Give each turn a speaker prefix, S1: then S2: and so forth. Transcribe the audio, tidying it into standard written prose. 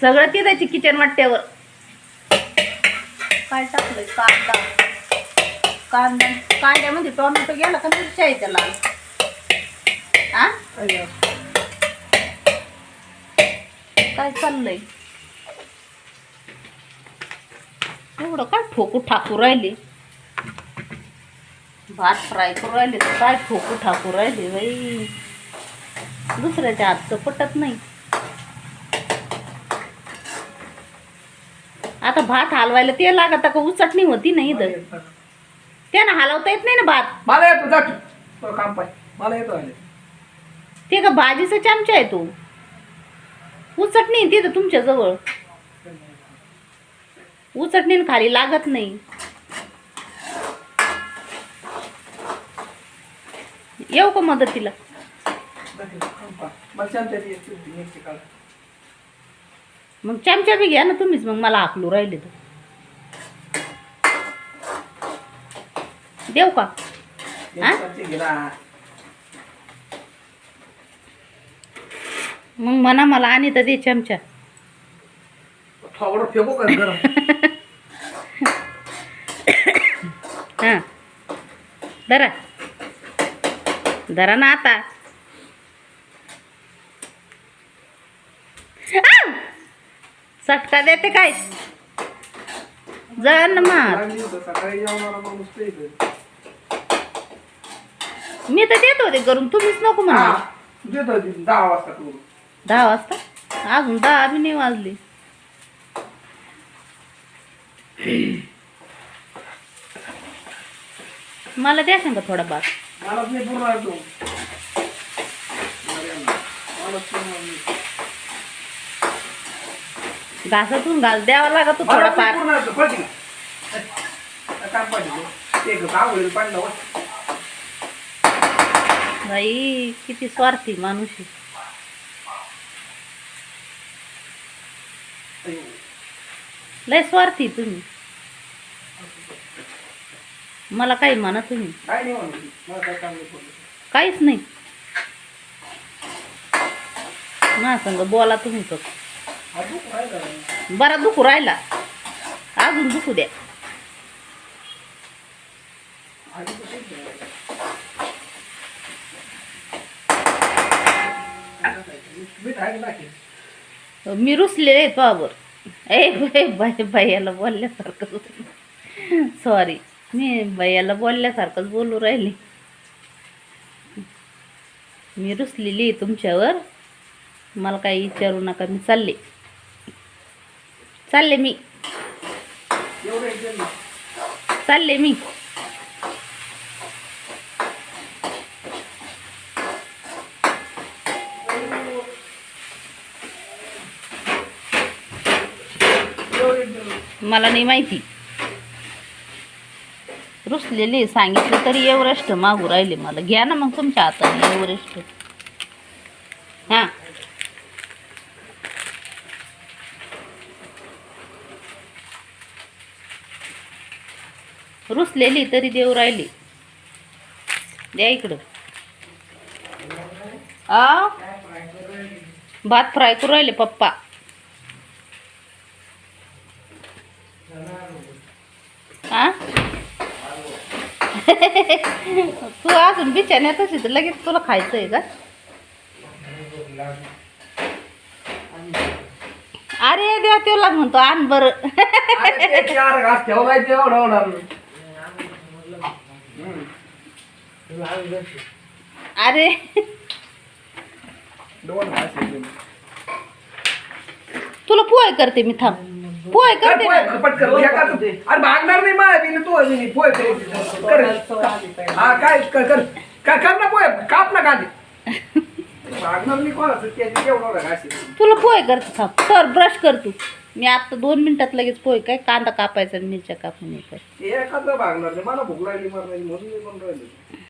S1: सगळं तिथायची किचन वाट्यावर. काय टाकलंय? कांदा. कांदा कांद्यामध्ये टोमॅटो गेला का मिरच्या आहे त्याला. आ काय चाललंय? एवढं काय ठोकू ठाकू राहिले? भात फ्राय करू राहिले तर काय ठोकू ठाकू राहिले बाई. दुसऱ्याच्या हातचं पटत नाही. आता भात हलवायला ते लागत का? उचटणी होती नाही इथं. त्यानं हलवता येत नाही ना भात.
S2: मला येतो जा तू काम पाय. मला येतो
S1: ते का भाजीचा चमचा आहे तो. उचटणी तिथं तुमच्या जवळ. उचटणी खाली लागत नाही. येऊ का मदतीला? मग चमचा बी घ्या ना तुम्हीच. मग मला हाकलू राहिले तर देऊ का? मग म्हणा मला आणि तर दे चमचा.
S2: फेकू का गरम?
S1: हां धरा धरा ना आता. चटका देते काय? जण मार. मी तर देत होते करून. तुम्हीच नको म्हणा.
S2: 10 वाजता करू.
S1: 10 वाजता? अजून 10 बी नाही वाजले. मला द्या सांगा थोडा भात.
S2: मला नाही पुरणार तो.
S1: घासातून घाल द्यावा लागत तो थोडा फार. बाई किती स्वार्थी माणूस आहे. लय स्वार्थी तुम्ही. मला काही म्हणा तुम्ही. काहीच नाही. ना सांग बोला तुम्ही तो. बरा दुखू राहिला. अजून दुखू द्या. मी रुसले आहेत बाबर. भैयाला बोलल्यासारखं. सॉरी मी भैयाला बोलल्यासारखंच बोलू राहिले. मी रुसलेली आहे तुमच्यावर. मला काही विचारू नका. मी चालले मी चालले मी. मला नाही माहिती. रुसलेली सांगितलं तरी एव्हरेस्ट मागू राहिले मला. घ्या ना मग तुमच्या हाताने एव्हरेस्ट. हां रुसलेली तरी देऊ राहिली. द्या इकडं. भात फ्राय करू राहिले पप्पा. हा तू अजून बिचाण्यातच तर लगेच तुला खायचं आहे का? अरे देवा तेवढा म्हणतो आण बर. अरे तुला पोहे करते मी. थांब पोहे करते ना.
S2: अरे भागणार नाही माझ्या तू पोहे कर ना पोहे. काप ना कांदे. भागणार नाही कोणाचं.
S1: तुला पोहे करते. थांब तर ब्रश कर तू. मी आता 2 मिनिटात लगेच पोहे. काय कांदा कापायचा आणि मिरच्या कापून.
S2: एखादं भागणार नाही. मला भूक लागली म्हणून मी पण राहिली.